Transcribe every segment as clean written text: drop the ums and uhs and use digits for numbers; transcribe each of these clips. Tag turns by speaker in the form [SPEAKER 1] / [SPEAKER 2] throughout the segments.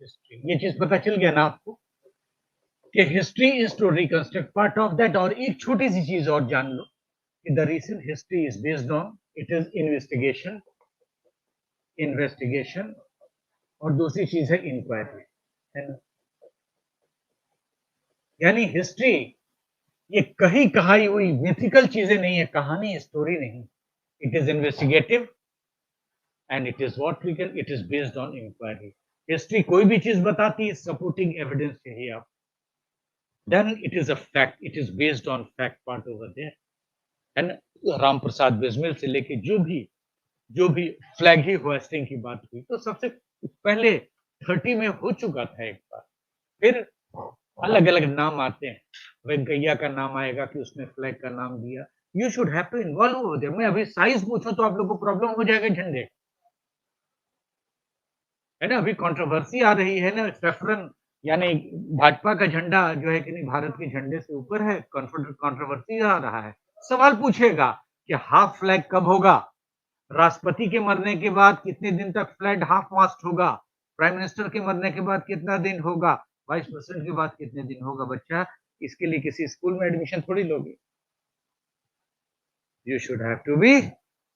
[SPEAKER 1] History. ये चीज पता चल गया ना आपको कि history is to reconstruct part of that. और एक छोटी सी चीज और जान लो कि the recent history is based on, it is investigation, investigation, और दूसरी चीज है इंक्वायरी, है ना। यानी हिस्ट्री ये कहीं कहाई हुई मिथिकल चीजें नहीं है, कहानी स्टोरी नहीं, it is investigative and it is what we can, it is based on inquiry. History कोई भी चीज बताती है, सपोर्टिंग एविडेंस चाहिए आप, then it is a fact, it is based on fact part over there. And Ram Prasad Bismil से लेके जो भी फ्लैग ही होस्टिंग की बात हुई, तो सबसे पहले 30 में हो चुका था एक बार, फिर अलग अलग नाम आते हैं, वेंकैया का नाम आएगा कि उसने फ्लैग का नाम दिया। You should have to involve हो देयर। मैं अभी साइज पूछूं तो आप लोगों को प्रॉब्लम हो जाएगा झंडे, है ना। अभी कंट्रोवर्सी आ रही है ना, सेफरन यानी भाजपा का झंडा जो है कि नहीं भारत के झंडे से ऊपर है, कंट्रोवर्सी आ रहा है। सवाल पूछेगा कि हाफ फ्लैग कब होगा, राष्ट्रपति के मरने के बाद कितने दिन तक फ्लैग हाफ मास्ट होगा, प्राइम मिनिस्टर के मरने के बाद कितना दिन होगा, वाइस प्रेसिडेंट के बाद कितने दिन होगा। बच्चा इसके लिए किसी स्कूल में एडमिशन थोड़ी लोगे। You should have to be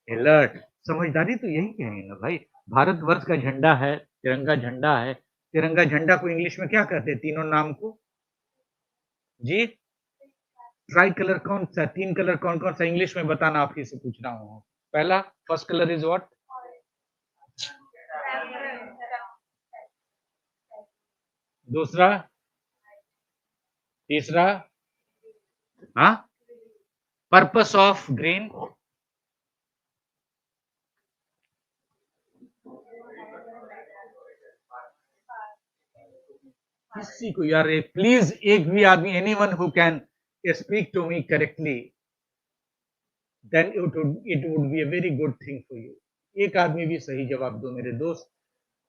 [SPEAKER 1] alert. समझदारी तो यही कहेंगे ना भाई। भारतवर्ष का झंडा है, तिरंगा झंडा है, तिरंगा झंडा को इंग्लिश में क्या कहते हैं, तीनों नाम को जी। ट्राई कलर कौन सा, तीन कलर कौन कौन सा, इंग्लिश में बताना, आप ही से पूछ रहा हूँ। पहला, फर्स्ट कलर इज व्हाट, दूसरा, तीसरा, हाँ, पर्पस ऑफ ग्रीन, किसी को यार प्लीज एक भी आदमी, anyone who can speak to me correctly, then it would be a very good thing for you. एक आदमी भी सही जवाब दो मेरे दोस्त,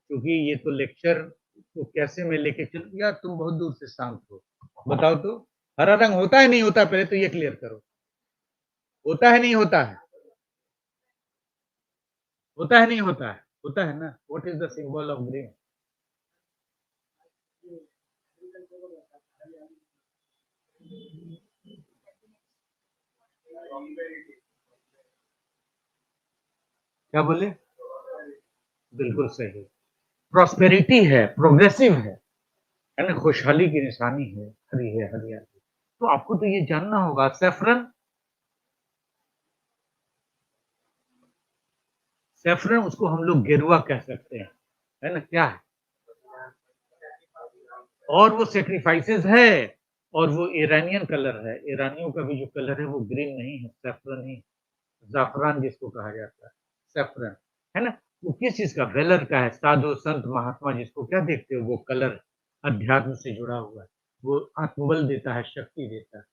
[SPEAKER 1] क्योंकि ये तो लेक्चर को कैसे मैं लेके चलूं। यार तुम बहुत दूर से शांत हो, बताओ तो हरा रंग होता है नहीं होता, पहले तो ये क्लियर करो, होता है नहीं होता है, होता है नहीं होता है, होता है ना। What is the symbol of green? क्या बोले? बिल्कुल सही, प्रॉस्पेरिटी है, प्रोग्रेसिव है ना, खुशहाली की निशानी है, हरी है हरियाली। तो आपको तो ये जानना होगा। सेफरन, सेफरन उसको हम लोग गेरुआ कह सकते हैं, है ना, क्या है, और वो सेक्रीफाइसेस है, और वो ईरानियन कलर है। ईरानियों का भी जो कलर है वो ग्रीन नहीं है, सेफरन ही, जाफरान जिसको कहा जाता है, सेफरन, है ना। वो किस चीज का, वेलर का है। साधु संत महात्मा जिसको क्या देखते हो, वो कलर अध्यात्म से जुड़ा हुआ है, वो आत्मबल देता है, शक्ति देता है।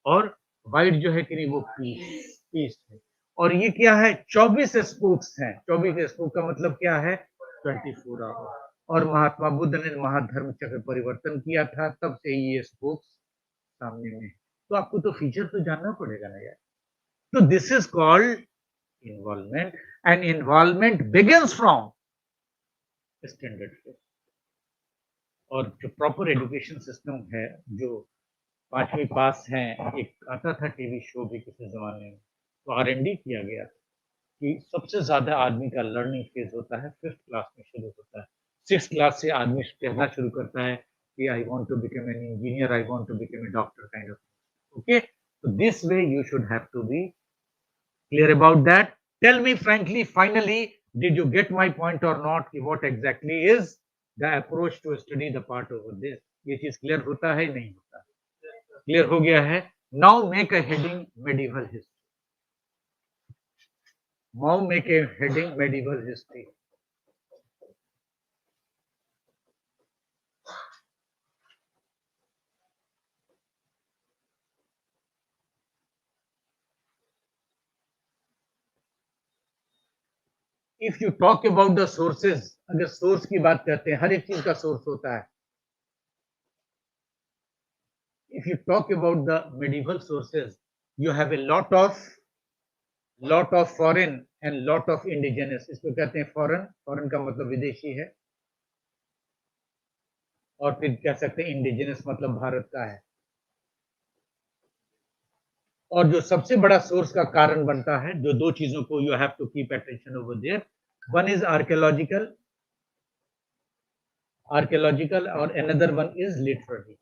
[SPEAKER 1] और वाइट जो है कि नहीं, वो पीस, पीस है। और ये क्या है, 24 स्पोक्स हैं। 24 स्पोक का मतलब क्या है, 24 आवर। और महात्मा बुद्ध ने महाधर्म चक्र परिवर्तन किया था, तब से ये स्पोक्स सामने में है। तो आपको तो फीचर तो जानना पड़ेगा ना यार। तो this is called involvement, and involvement begins from standard. और जो प्रॉपर एजुकेशन सिस्टम है, जो 5वीं पास है, एक आता था टीवी शो भी किसी जमाने में, तो R&D किया गया कि सबसे ज्यादा आदमी का लर्निंग फेज होता है 5th क्लास में शुरू होता है। 6th क्लास से आदमी कहना शुरू करता है कि I want to become an engineer, I want to become a doctor kind of. Okay, तो this way you should have to be clear about that. Tell me frankly, finally, did you get my point or not? What exactly is the approach to study the part over this? ये चीज clear होता है नहीं होता? Clear हो गया है। Now make a heading medieval history. Now make a heading medieval history. If you talk about the sources, अगर सोर्स की बात करते हैं, हर एक चीज का सोर्स होता है। If you talk about the medieval sources, you have a lot of foreign and lot of indigenous। इसको कहते हैं फॉरेन, फॉरेन का मतलब विदेशी है, और फिर कह सकते हैं इंडिजिनस मतलब भारत का है। और जो सबसे बड़ा सोर्स का कारण बनता है, जो दो चीजों को you have to keep attention over there, one is archaeological और another one is literary.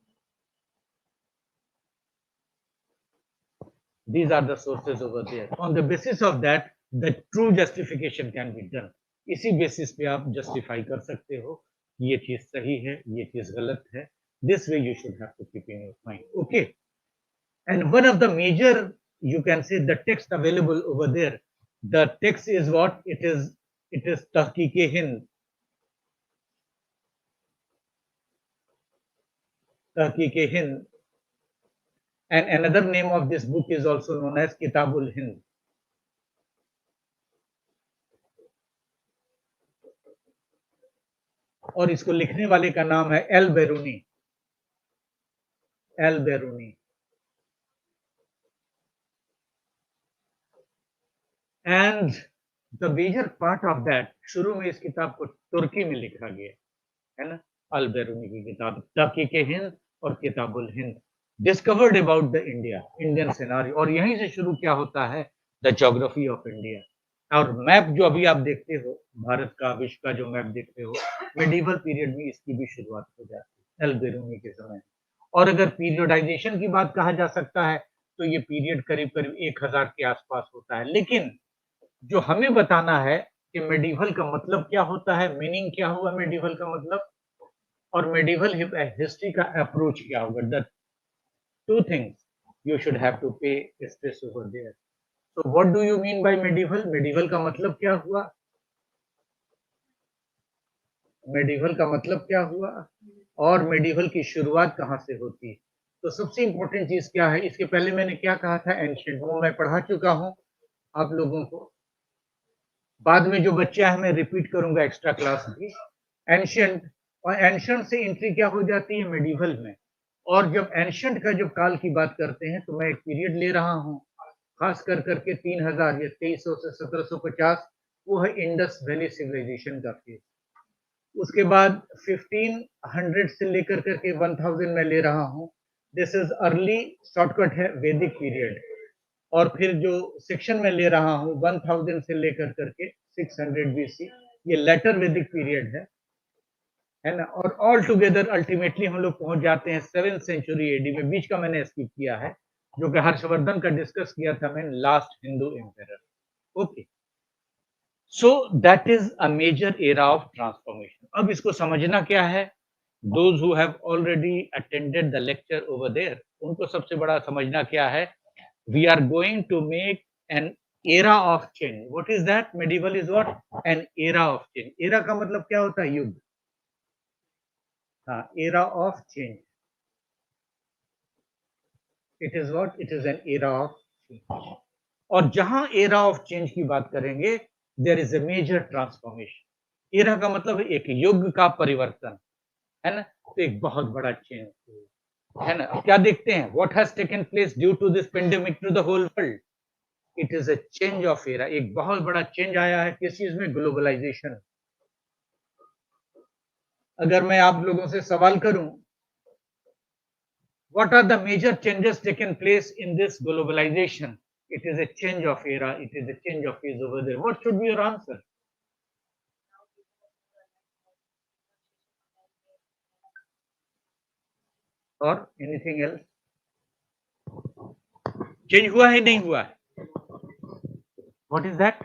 [SPEAKER 1] These are the sources over there. On the basis of that, the true justification can be done. इसी basis पे आप justify कर सकते हो कि ये चीज सही है, ये चीज गलत है. This way you should have to keep in your mind. Okay. And one of the major, you can say, the text available over there. The text is what it is. It is Tahqiq-e-Hind. Tahqiq-e-Hind. And another name of this book is also known as Kitabul-Hind. और इसको लिखने वाले का नाम है Al Biruni. Al Biruni. And the major part of that, शुरू में इस किताब को तुर्की में लिखा गया है ना, अल बेरूनी की किताब तहकीक-ए-हिंद और Kitabul Hind, discovered about the Indian scenario. और यहीं से शुरू क्या होता है, द ज्योग्राफी ऑफ इंडिया. और मैप जो अभी आप देखते हो, भारत का, विश्व का जो मैप देखते हो, मेडिवल पीरियड में इसकी भी शुरुआत हो जाती है, एल बेरूनी के समय. और अगर पीरियडाइजेशन की बात कहा जा सकता है, तो ये पीरियड करीब करीब 1000 के आसपास होता है. लेकिन जो हमें बताना है कि मेडिवल का मतलब क्या होता है, मीनिंग क्या हुआ मेडिवल का मतलब, और मेडिवल हिस्ट्री का अप्रोच क्या होगा. The two things you should have to pay stress over there. तो what do you mean by medieval, medieval का मतलब क्या हुआ, मेडिवल का मतलब क्या हुआ, और मेडिवल की शुरुआत कहाँ से होती है. तो सबसे इंपॉर्टेंट चीज क्या है, इसके पहले मैंने क्या कहा था, एंशिएंट, वो मैं पढ़ा चुका हूँ आप लोगों को. बाद में जो बच्चा है मैं रिपीट करूंगा एक्स्ट्रा क्लास की. एंशिएंट, और एंशिएंट से एंट्री क्या हो जाती है मेडिवल में. और जब एंशिएंट का जब काल की बात करते हैं, तो मैं एक पीरियड ले रहा हूँ खास कर करके 3000 या 2300 से 1750, वो है इंडस वैली सिविलाइजेशन का फेज. उसके बाद 1500 से लेकर करके 1000 में ले रहा हूँ, दिस इज अर्ली, शॉर्टकट है, वैदिक पीरियड. और फिर जो सेक्शन में ले रहा हूँ 1000 से लेकर करके 600 बीसी, ये लेटर वैदिक पीरियड है ना. और ऑल टुगेदर अल्टीमेटली हम लोग पहुंच जाते हैं 7th सेंचुरी एडी में. बीच का मैंने स्किप किया है, जो कि हर्षवर्धन का डिस्कस किया था मैंने, last Hindu empire. Okay, so that is a major era of transformation. अब इसको समझना क्या है, those who have already attended the lecture over there, उनको सबसे बड़ा समझना क्या है, we are going to make an era of change. What is that? Medieval is what? An era of change. Era का मतलब क्या होता है, युग. हाँ, era of change. It is what? It is an era of change. और जहां era of change की बात करेंगे, there is a major transformation. era का मतलब एक युग का परिवर्तन है ना, तो एक बहुत बड़ा चेंज है ना. क्या देखते हैं, what has taken place due to this pandemic to the whole world? It is a change of era. एक बहुत बड़ा चेंज आया है किस चीज में, ग्लोबलाइजेशन. अगर मैं आप लोगों से सवाल करूं, what are the major changes taken place in this globalization? It is a change of era. It is a change of phase over there. What should be your answer? Or anything else? Change हुआ है नहीं हुआ है? What is that?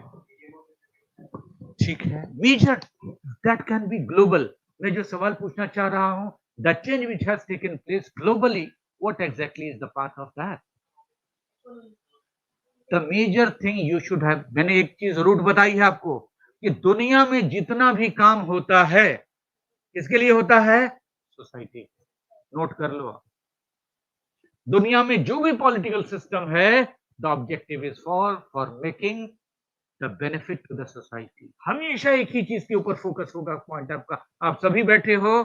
[SPEAKER 1] ठीक है, major, that can be global. मैं जो सवाल पूछना चाह रहा हूं, the change which has taken place globally, what exactly is the path of that. The major thing you should have, मैंने एक चीज रूट बताई है आपको, कि दुनिया में जितना भी काम होता है, किसके लिए होता है, सोसाइटी. नोट कर लो, दुनिया में जो भी पॉलिटिकल सिस्टम है, the objective is for making the benefit to the society. हमेशा एक ही चीज के ऊपर फोकस होगा, पॉइंट आपका. आप सभी बैठे हो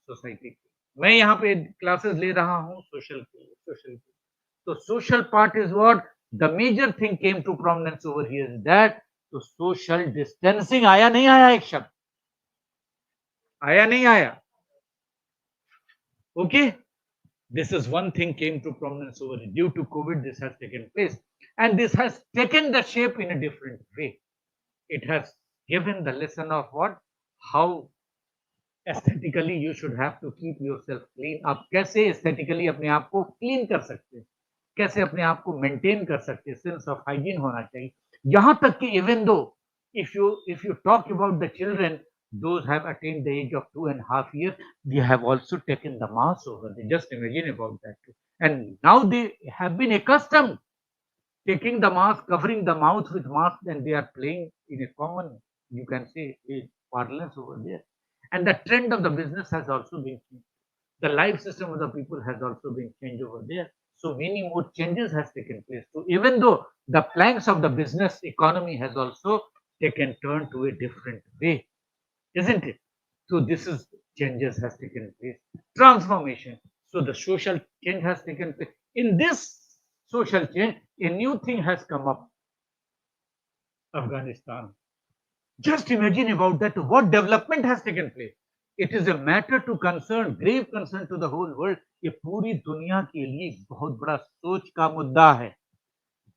[SPEAKER 1] सोसाइटी. मैं यहाँ पे क्लासेस ले रहा हूँ सोशल की. तो social part is what, the major thing came to prominence over here is that, तो सोशल डिस्टेंसिंग. आया नहीं आया, एक शब्द आया नहीं आया, Okay, this is one thing came to prominence over it. Due to COVID, this has taken place, and this has taken the shape in a different way. It has given the lesson of what, how aesthetically you should have to keep yourself clean. आप कैसे aesthetically अपने आप को clean कर सकते हैं, कैसे अपने आप को maintain कर सकते हैं, sense of hygiene होना चाहिए. यहाँ तक कि even though if you talk about the children, those have attained the age of 2.5 years, they have also taken the mask over there. Just imagine about that too. And now they have been accustomed taking the mask, covering the mouth with mask, and they are playing in a common, you can say, a parlance over there. And the trend of the business has also been changed. The life system of the people has also been changed over there. So many more changes has taken place. So even though the planks of the business economy has also taken turn to a different way, isn't it? So this is changes has taken place. Transformation. So the social change has taken place. In this social change, a new thing has come up. Afghanistan. Just imagine about that. What development has taken place? It is a matter to concern, grave concern to the whole world. ये पूरी दुनिया के लिए एक बहुत बड़ा सोच का मुद्दा है.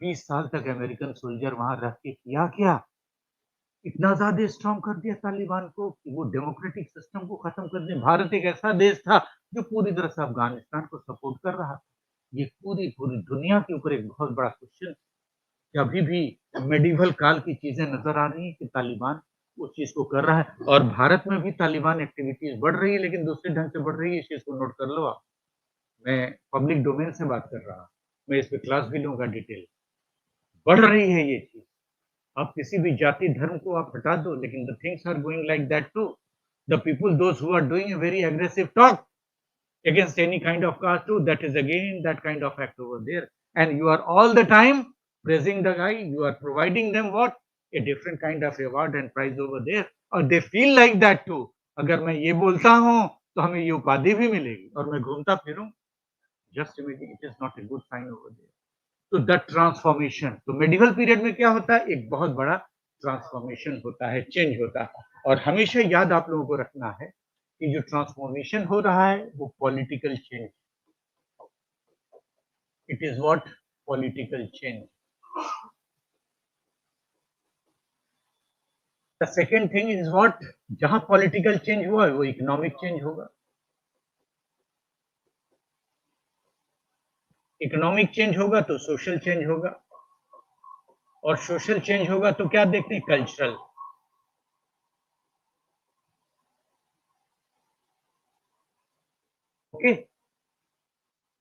[SPEAKER 1] 20 साल तक अमेरिकन सोल्जर वहां रह के किया क्या? इतना ज्यादा स्ट्रॉन्ग कर दिया तालिबान को कि वो डेमोक्रेटिक सिस्टम को खत्म कर दिया. भारत एक ऐसा देश था जो पूरी तरह से अफगानिस्तान को सपोर्ट कर रहा था. ये पूरी पूरी दुनिया के ऊपर एक बहुत बड़ा क्वेश्चन कि अभी भी मेडिवल काल की चीजें नजर आ रही हैं कि तालिबान उस चीज को कर रहा है. और भारत में भी तालिबान एक्टिविटीज बढ़ रही है, लेकिन दूसरे ढंग से बढ़ रही है. इस चीज को नोट कर लो आप. मैं पब्लिक डोमेन से बात कर रहा हूँ, मैं इस पे क्लास भी लूंगा डिटेल. बढ़ रही है ये चीज. आप किसी भी जाति धर्म को आप हटा दो, लेकिन the things are going like that too. The people those who are doing a very aggressive talk against any kind of caste too, that is again that kind of act over there. And you are all the time praising the guy, you are providing them what, a different kind of award and prize over there, और they feel like that too. अगर मैं ये बोलता हूँ तो हमें ये उपाधि भी मिलेगी और मैं घूमता फिरूं. Just imagine, it is not a good sign over there. तो द ट्रांसफॉर्मेशन. तो मेडिवल पीरियड में क्या होता है? एक बहुत बड़ा ट्रांसफॉर्मेशन होता है, चेंज होता है. और हमेशा याद आप लोगों को रखना है कि जो ट्रांसफॉर्मेशन हो रहा है वो political change. It is what? Political change. The second thing is what? जहां पॉलिटिकल चेंज हुआ है वो इकोनॉमिक चेंज होगा. इकोनॉमिक चेंज होगा तो सोशल चेंज होगा, और सोशल चेंज होगा तो क्या देखते हैं? Cultural. Okay.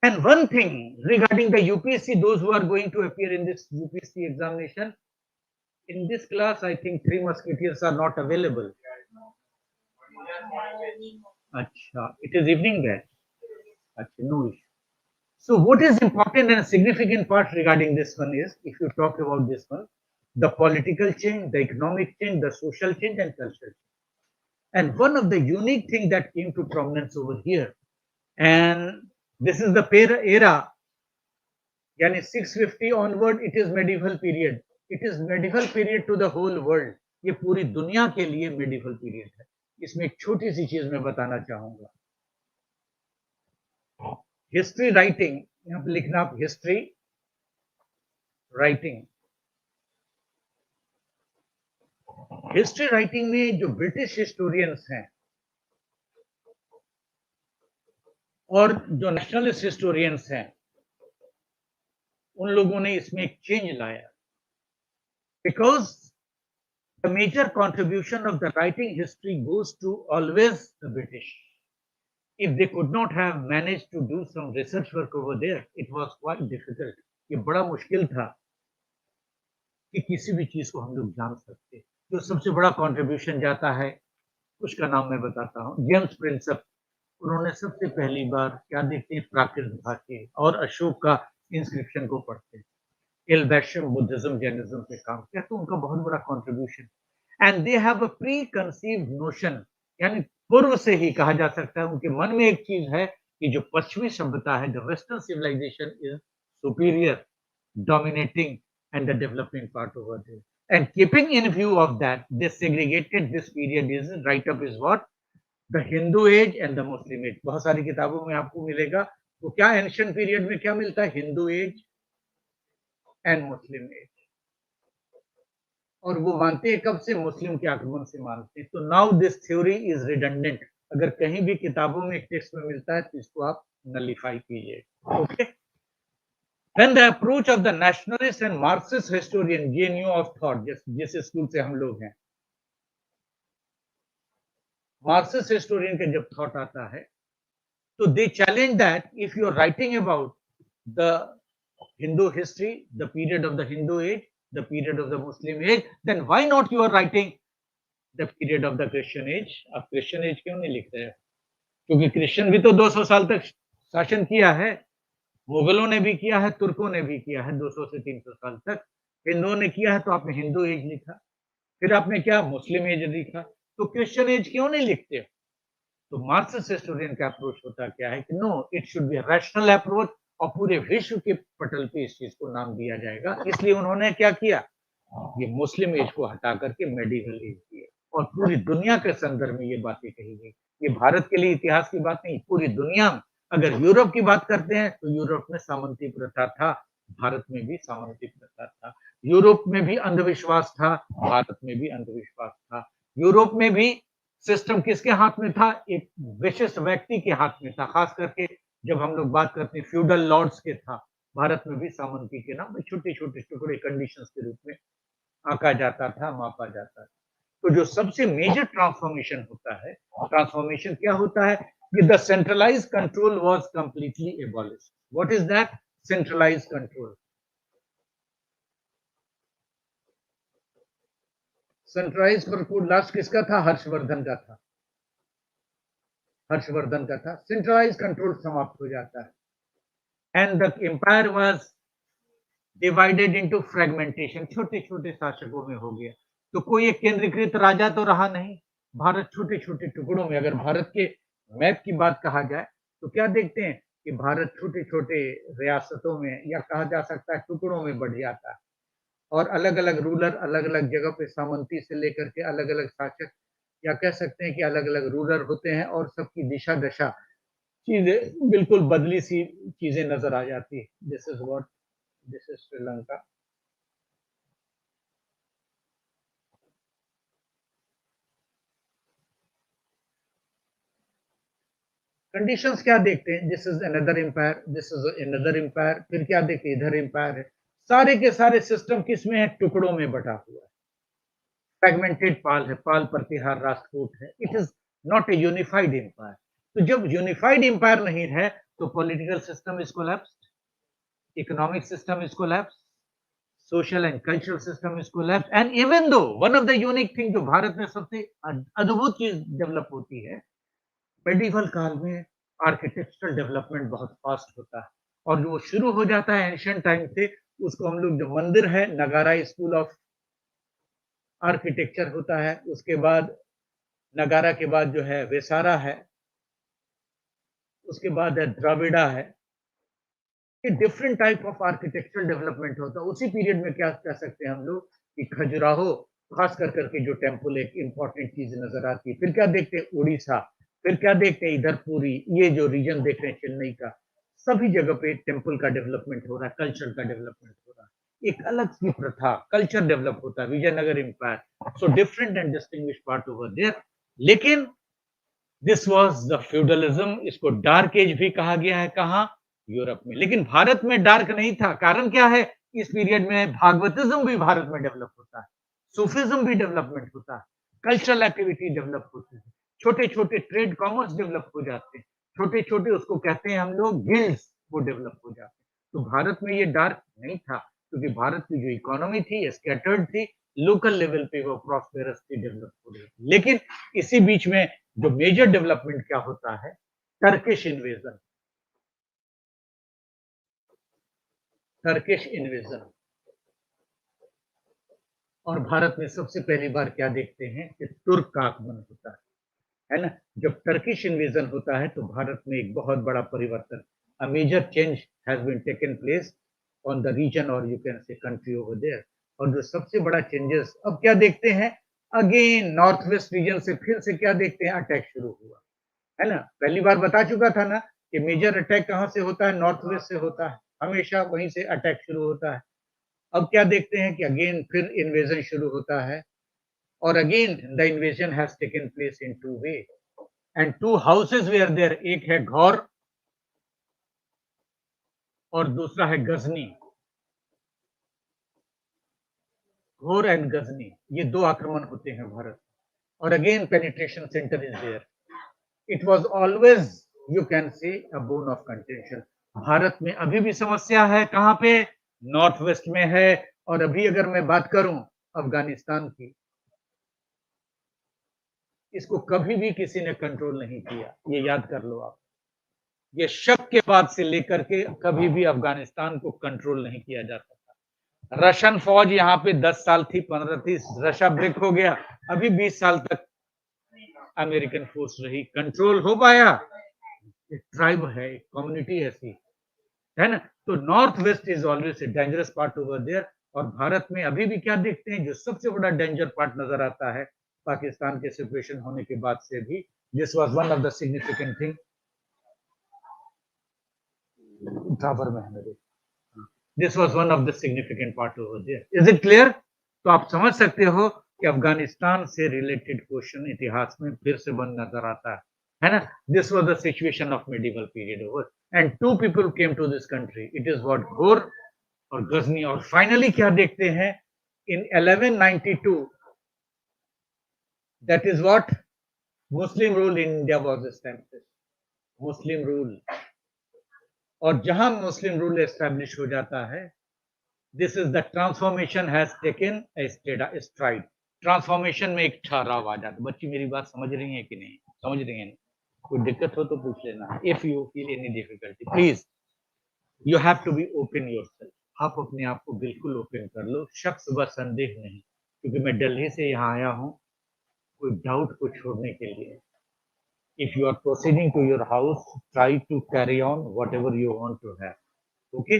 [SPEAKER 1] And one thing regarding the UPSC, those who are going to appear in this UPSC examination, in this class, I think 3 musketeers are not available. Achha, it is evening batch. Achha, no issue. So what is important and significant part regarding this one is, if you talk about this one, the political change, the economic change, the social change and cultural change. And one of the unique thing that came to prominence over here, and this is the era, यानी 650 onward, it is medieval period. It is medieval period to the whole world. ये पूरी दुनिया के लिए medieval period है. इसमें एक छोटी सी चीज मैं बताना चाहूंगा. हिस्ट्री राइटिंग, यहाँ पे लिखना आप हिस्ट्री राइटिंग. हिस्ट्री राइटिंग में जो ब्रिटिश हिस्टोरियंस हैं और जो नेशनलिस्ट हिस्टोरियंस हैं, उन लोगों ने इसमें एक चेंज लाया. Because the major contribution of the writing history goes to always the British. If they could not have managed to do some research work over there, it was quite difficult. ये बड़ा मुश्किल था कि किसी भी चीज को हम लोग जान सकते. जो सबसे बड़ा कंट्रीब्यूशन जाता है उसका नाम मैं बताता हूँ. जेम्स प्रिंसेप, उन्होंने सबसे पहली बार क्या देखते हैं? प्राकृत भाषा और अशोक का इंस्क्रिप्शन को पढ़ते हैं. एल्बैशम बुद्धिज्म जैनिज्म पे काम किया, तो उनका बहुत बड़ा contribution. And they have a pre conceived notion, यानी पूर्व से ही कहा जा सकता है उनके मन में एक चीज है कि जो पश्चिमी सभ्यता है, the western civilization is superior, dominating and the developing part over there. And keeping in view of that, they segregated this period is write up is what? The Hindu age and the Muslim age, बहुत सारी किताबों में आपको मिलेगा। तो क्या ancient period में क्या मिलता है? Hindu age and Muslim age. और वो मानते हैं कब से? मुस्लिम के आक्रमण से मानते हैं। तो now this theory is redundant, अगर कहीं भी किताबों में टेक्स्ट में मिलता है तो इसको आप नलिफाई कीजिए। Okay, Then the approach of the nationalist and Marxist historian GNU of thought, जिस स्कूल से हम लोग हैं, मार्क्सिस्ट हिस्टोरियन का जब थॉट आता है तो they challenge that if you are writing about the Hindu history, the period of the Hindu age, the period of the Muslim age, then why not you are writing the period of the Christian age? आप Christian age क्यों नहीं लिख रहे हैं? क्योंकि Christian भी तो 200 साल तक शासन किया है, मुगलों ने भी किया है, तुर्कों ने भी किया है 200 से 300 साल तक। हिंदुओं ने किया है तो आपने हिंदू एज लिखा, फिर आपने क्या मुस्लिम एज लिखा, तो क्रिश्चियन एज क्यों नहीं लिखते हो? तो मार्क्सिस्ट हिस्टोरियन का अप्रोच होता क्या है कि no, it should be rational approach, और पूरे विश्व के पटल पे इस चीज को नाम दिया जाएगा। इसलिए उन्होंने क्या किया, ये मुस्लिम एज को हटा करके मेडिवल एज दिया, और पूरी दुनिया के संदर्भ में ये बातें कही गई। ये भारत के लिए इतिहास की बात नहीं, पूरी दुनिया में। अगर यूरोप की बात करते हैं तो यूरोप में सामंती प्रथा था, भारत में भी सामंती प्रथा था। यूरोप में भी अंधविश्वास था, भारत में भी अंधविश्वास था। यूरोप में भी सिस्टम किसके हाथ में था? एक विशिष्ट व्यक्ति के हाथ में था, खास करके जब हम लोग बात करते हैं फ्यूडल लॉर्ड्स के था। भारत में भी सामंती के नाम छोटे छोटे टुकड़े कंडीशंस के रूप में आंका जाता था, मापा जाता था। तो जो सबसे मेजर ट्रांसफॉर्मेशन होता है, ट्रांसफॉर्मेशन क्या होता है कि the centralised control was completely abolished. What is that? Centralised control. Centralised control last किसका था? हर्षवर्धन का था, हर्षवर्धन का था। सेंट्रलाइज्ड कंट्रोल समाप्त हो जाता है and the empire was divided into fragmentation, छोटे छोटे शासकों में हो गया। तो कोई एक केंद्रीकृत राजा तो रहा नहीं, भारत छोटे छोटे टुकड़ों में। अगर भारत के मैप की बात कहा जाए तो क्या देखते हैं कि भारत छोटे छोटे रियासतों में, या कहा जा सकता है टुकड़ों में बढ़ जाता है, और अलग अलग रूलर अलग अलग जगह पे सामंती से लेकर के अलग अलग शासक, या कह सकते हैं कि अलग अलग रूलर होते हैं, और सबकी दिशा दशा चीजें बिल्कुल बदली सी चीजें नजर आ जाती है। This is what, this is Sri Lanka. Conditions क्या देखते हैं? This is another empire, this is another empire, फिर क्या देखते हैं? इधर एम्पायर है। सारे के सारे सिस्टम किस में है? टुकड़ों में बटा हुआ है, फ्रेगमेंटेड पाल है, पाल प्रतिहार राष्ट्रकूट है। It is not a unified empire. तो जब यूनिफाइड एम्पायर नहीं है तो political system is collapsed, economic system is collapsed, social and cultural system is collapsed, and even though one of the unique thing जो भारत में सबसे अद्भुत चीज डेवलप होती है, मेडिवल काल में आर्किटेक्चरल डेवलपमेंट बहुत फास्ट होता है, और जो शुरू हो जाता है एंशियंट टाइम से, उसको हम लोग, जो मंदिर है नगारा स्कूल ऑफ आर्किटेक्चर होता है, उसके बाद नगारा के बाद जो है वेसारा है, उसके बाद है द्रविड़ा है। ये different type of architectural development होता है। उसी पीरियड में क्या कह सकते हैं हम लोग कि खजुराहो, खास कर करके जो टेम्पल एक इंपॉर्टेंट चीज नजर आती है। फिर क्या देखते हैं? उड़ीसा, फिर क्या देखते हैं? इधर पूरी ये जो रीजन देख रहे हैं चेन्नई का, सभी जगह पे टेम्पल का डेवलपमेंट हो रहा है, कल्चर का डेवलपमेंट हो रहा है, एक अलग सी प्रथा, कल्चर डेवलप होता है, Vijayanagara empire. So different and distinguish part over there. लेकिन दिस वाज द फ्यूडलिज्म, इसको डार्क एज भी कहा गया है। कहा? यूरोप में। लेकिन भारत में डार्क नहीं था। कारण क्या है? इस पीरियड में भागवतिज्म भी भारत में डेवलप होता है, सूफिज्म भी डेवलपमेंट होता है, कल्चरल एक्टिविटी डेवलप होती है, छोटे छोटे ट्रेड कॉमर्स डेवलप हो जाते हैं, छोटे छोटे उसको कहते हैं हम लोग गिल्ड्स, वो डेवलप हो जाते हैं। तो भारत में ये डार्क नहीं था, क्योंकि भारत की जो इकोनॉमी थी स्कैटर्ड थी, लोकल लेवल पे वो प्रॉस्पेरस थी, डेवलप हो रही थी। लेकिन इसी बीच में जो मेजर डेवलपमेंट क्या होता है? Turkish invasion, Turkish invasion. और भारत में सबसे पहली बार क्या देखते हैं कि तुर्क का आगमन होता है ना? जब टर्किश इन्वेजन होता है तो भारत में एक बहुत बड़ा परिवर्तन, a major change has been taken place on the region, और you can say country over there. और जो सबसे बड़ा चेंजेस अब क्या देखते हैं अगेन नॉर्थ वेस्ट रीजन से फिर से क्या देखते हैं, अटैक शुरू हुआ, है ना। पहली बार बता चुका था ना कि मेजर अटैक कहाँ से होता है, नॉर्थ वेस्ट से होता है, हमेशा वहीं से अटैक शुरू होता है। अब क्या देखते हैं कि अगेन फिर इन्वेजन शुरू होता है, और again the invasion has taken place in two way, and two houses were there, एक है घौर और दूसरा है गजनी। घोर एंड गजनी, ये दो आक्रमण होते हैं भारत, और again penetration center is there. It was always, you can say, a bone of contention. Bharat में अभी भी समस्या है, कहां पे, नॉर्थ वेस्ट में है। और अभी अगर मैं बात करूं अफगानिस्तान की, इसको कभी भी किसी ने कंट्रोल नहीं किया, ये याद कर लो आप। ये शक के बाद से लेकर के कभी भी अफगानिस्तान को कंट्रोल नहीं किया जा सकता। रशियन फौज यहाँ पे 10 साल थी, 15 थी, रशिया ब्रेक हो गया, अभी 20 साल तक अमेरिकन फोर्स रही, कंट्रोल हो पाया। एक ट्राइब है, एक कम्युनिटी ऐसी है ना। तो north west is always a dangerous part over there. और भारत में अभी भी क्या देखते हैं, जो सबसे बड़ा डेंजर पार्ट नजर आता है पाकिस्तान के सिचुएशन होने के बाद से भी, this was one of the significant thing. Drawer में है मेरे, this was one of the significant part over there. Is it clear? तो आप समझ सकते हो कि अफगानिस्तान से रिलेटेड क्वेश्चन इतिहास में फिर से बन नजर आता है ना। This was the situation of medieval period over, and two people came to this country, it is what, Ghor और गजनी। और फाइनली क्या देखते हैं, in 1192, that is what, Muslim rule in India was established. Muslim rule, और जहां Muslim rule establish हो जाता है, this is the transformation has taken a stride. Transformation में एक ठहराव आ जाता है। बच्ची मेरी बात समझ रही है कि नहीं, समझ रही है? कोई दिक्कत हो तो पूछ लेना। If you feel any difficulty, please you have to be open yourself. आप अपने आप को बिल्कुल ओपन कर लो, शक व संदेह नहीं, क्योंकि मैं दिल्ली से यहाँ आया हूँ कोई डाउट को छोड़ने के लिए। If you are proceeding to your house, try to carry on whatever you want to have, okay.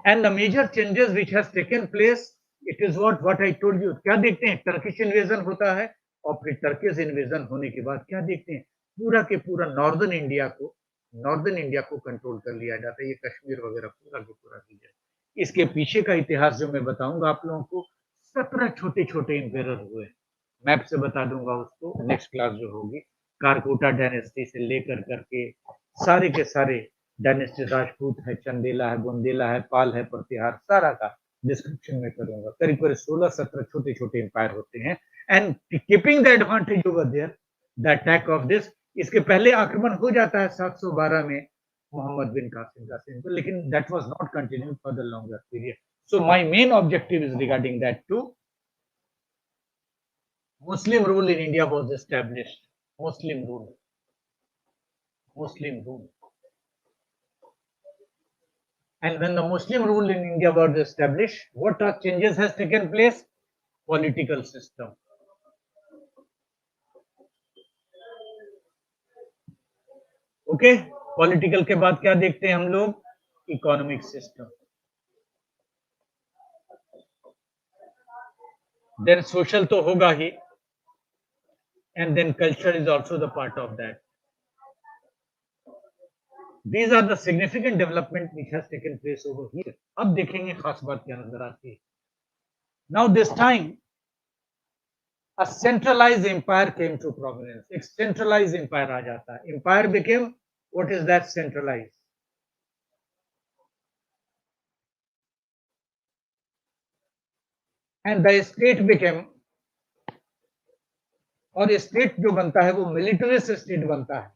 [SPEAKER 1] And the major changes which has taken place, it is what I told you। क्या देखते हैं, Turkish invasion होता है, और फिर Turkish invasion होने के बाद क्या देखते हैं, पूरा के पूरा नॉर्दर्न इंडिया को कंट्रोल कर लिया जाता है। ये कश्मीर वगैरह पूरा के पूरा रीजन। इसके पीछे का इतिहास जो मैं बताऊंगा आप लोगों को, 17 छोटे छोटे इंपेरर हुए। मैप से बता दूंगा उसको नेक्स्ट क्लास जो होगी। कारकोटा डायनेस्टी से लेकर करके सारे के सारे डायनेस्टी, राजपूत है, चंदेला है, बुंदेला है, पाल है, प्रतिहार, सारा का डिस्क्रिप्शन में करूंगा। करीब करीब 16-17 छोटे छोटे एम्पायर होते हैं, and keeping the advantage over there, the attack of this. इसके पहले आक्रमण हो जाता है 712 में मोहम्मद बिन कासिम का सिंह, लेकिन that was not continued for the longer period. So my main objective is regarding that too, Muslim rule in India was established. Muslim rule. Muslim rule. And when the Muslim rule in India was established, what are changes has taken place? Political system. Okay, political के बाद क्या देखते हैं हम लोग, economic system, then social तो होगा ही, and then culture is also the part of that. These are the significant development which has taken place over here. अब देखेंगे खास बात क्या नजर आती है। Now this time a centralized empire came to prominence. एक centralized empire आ जाता है। Empire became, what is that centralized? And the state became, और स्टेट जो बनता है वो मिलिटरिस्ट स्टेट बनता है।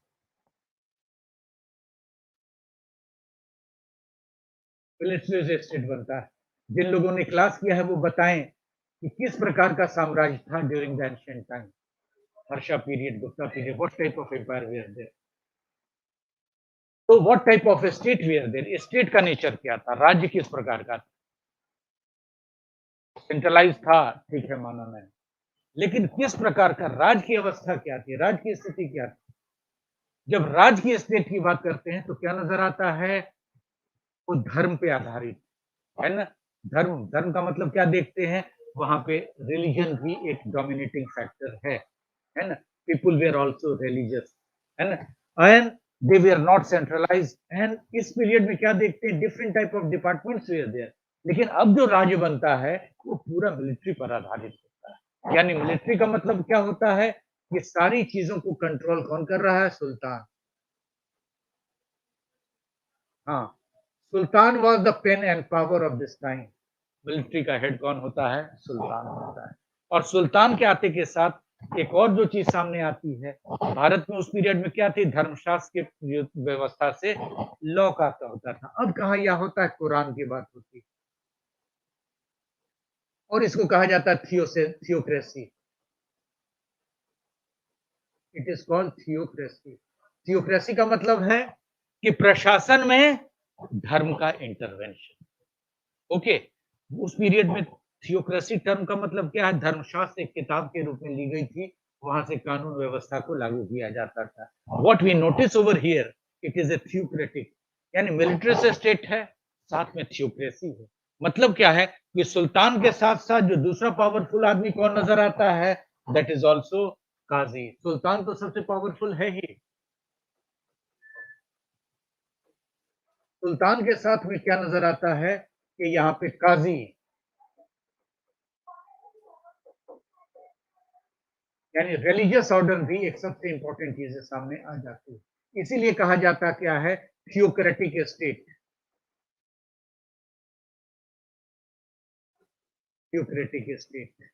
[SPEAKER 1] मिलिटरिस्ट स्टेट बनता है। जिन लोगों ने क्लास किया है वो बताएं कि किस प्रकार का साम्राज्य था during the ancient time, Harsha period, Gupta period, what type of empire they are there. तो what type of state they are there, state का नेचर क्या था, राज्य किस प्रकार का था। सेंट्रलाइज था, ठीक है, माना मैंने, लेकिन किस प्रकार का, राज की अवस्था क्या थी, राज की स्थिति क्या थी। जब राज की स्टेट की बात करते हैं तो क्या नजर आता है, वो धर्म पे आधारित है ना। धर्म, धर्म का मतलब क्या देखते हैं, वहां पे रिलीजन भी एक डोमिनेटिंग फैक्टर है ना? पीपल वेर ऑल्सो रिलीजियस, है ना? And they were not centralize. And इस पीरियड में क्या देखते हैं, different type of departments were there. लेकिन अब जो राज्य बनता है वो पूरा मिलिट्री पर आधारित होता है। यानी मिलिट्री का मतलब क्या होता है, ये सारी चीजों को कंट्रोल कौन कर रहा है, सुल्तान। हाँ, sultan was the pen and power of this time. Military का हेड कौन होता है, सुल्तान होता है। और सुल्तान के आते के साथ एक और जो चीज सामने आती है, भारत में उस पीरियड में क्या थी, धर्मशास्त्र के व्यवस्था से लॉ का होता था। अब कहा यह होता है, कुरान की बात होती है। और इसको कहा जाता है theocracy. It is called theocracy. Theocracy का मतलब है कि प्रशासन में धर्म का इंटरवेंशन। ओके, उस पीरियड में थियोक्रेसी टर्म का मतलब क्या है, धर्मशास्त्र एक किताब के रूप में ली गई थी, वहां से कानून व्यवस्था को लागू किया जाता था। What we notice over here, it is a theocratic, यानी मिलिट्री से स्टेट है, साथ में थियोक्रेसी है। मतलब क्या है कि सुल्तान के साथ साथ जो दूसरा पावरफुल आदमी कौन नजर आता है, दैट इज ऑल्सो काजी। सुल्तान तो सबसे पावरफुल है ही, सुल्तान के साथ में क्या नजर आता है कि यहाँ पे काजी, यानी रिलीजियस ऑर्डर भी एक सबसे इंपॉर्टेंट चीज है, सामने आ जाती है। इसीलिए कहा जाता क्या है, theocratic state. Theocratic state,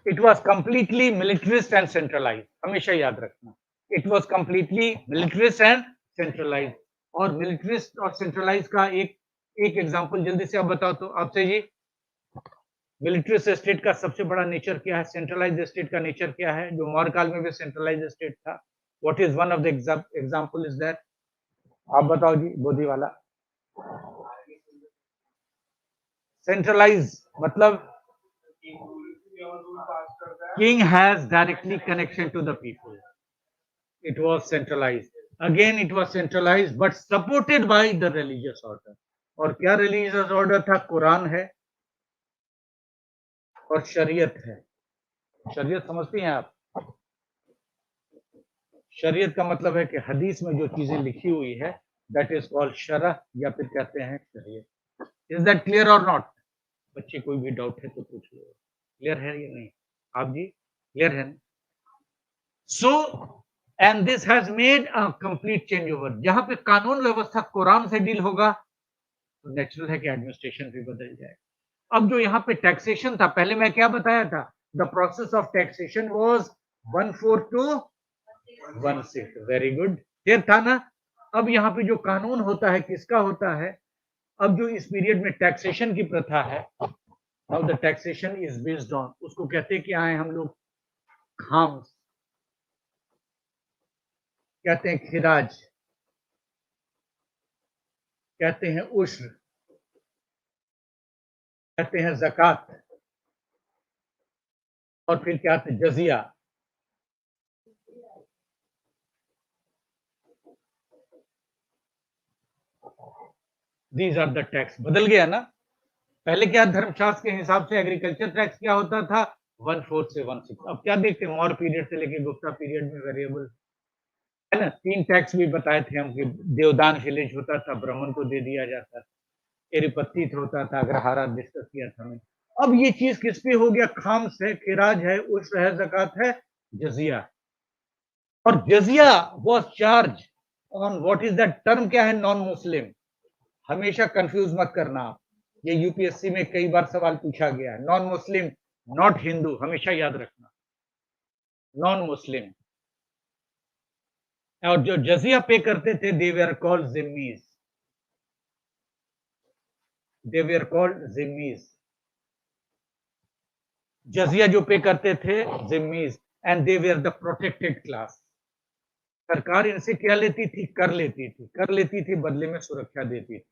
[SPEAKER 1] it was completely militarist and centralize, हमेशा याद रखना। It was completely militarist and centralize. और मिलिट्रिस्ट और सेंट्रलाइज का एक एक एग्जांपल जल्दी से आप बताओ तो, आपसे जी। मिलिट्री स्टेट का सबसे बड़ा नेचर क्या है, सेंट्रलाइज स्टेट का नेचर क्या है, जो मौर्य काल में भी सेंट्रलाइज स्टेट था। What is one of the example is that, आप बताओ जी, बोधी वाला। सेंट्रलाइज मतलब king has directly connection to the people. It was centralized. Again, it was centralized, but supported by the religious order. और क्या religious order था, कुरान है और शरीयत है। शरीयत समझती हैं आप, शरीयत का मतलब है कि हदीस में जो चीजें लिखी हुई है, दैट इज कॉल्ड शरह, या फिर कहते हैं शरीयत। इज दैट क्लियर और नॉट? बच्चे कोई भी डाउट है तो पूछ लो, क्लियर है या नहीं? आप जी क्लियर है? So and this has made a complete change over. जहां पे कानून व्यवस्था कुरान से डील होगा तो नेचुरल है कि एडमिनिस्ट्रेशन भी बदल जाए। अब जो यहाँ पे टैक्सेशन था, पहले मैं क्या बताया था, the process of taxation was 1/4 to 1/6। Very good, clear था ना? अब यहाँ पे जो कानून होता है किसका होता है, अब जो इस पीरियड में टैक्सेशन की प्रथा है, now the taxation is based on, उसको कहते हैं कि आए हम लोग खाम्स, कहते हैं खिराज, कहते हैं उश्र, कहते हैं ज़कात, और फिर क्या आते हैं जजिया। These are the tax. बदल गया ना? पहले क्या धर्मशास्त्र के हिसाब से एग्रीकल्चर टैक्स क्या होता था, 1/4 से 1/6। अब क्या देखते हैं, मौर्य पीरियड से लेके गुप्ता पीरियड में वेरिएबल है ना। 3 टैक्स भी बताए थे हम कि देवदान विलेज होता था, ब्राह्मण को दे दिया जाता था, एरिपत्ति होता था, अग्रहारा डिस्कस किया था हमने। अब ये चीज किस पे हो गया, खाम्स है, खिराज है, उश्र है, ज़कात है, जजिया। और जजिया was charge on what is that term, क्या है, नॉन मुस्लिम। हमेशा कंफ्यूज मत करना आप, ये यूपीएससी में कई बार सवाल पूछा गया है। नॉन मुस्लिम, नॉट हिंदू, हमेशा याद रखना, नॉन मुस्लिम। और जो जजिया पे करते थे, दे वर कॉल्ड जिम्मीज, दे वर कॉल्ड जिम्मीज। जजिया जो पे करते थे, जिम्मीज, and they were the protected class. सरकार इनसे क्या लेती थी, कर लेती थी, कर लेती थी, बदले में सुरक्षा देती थी।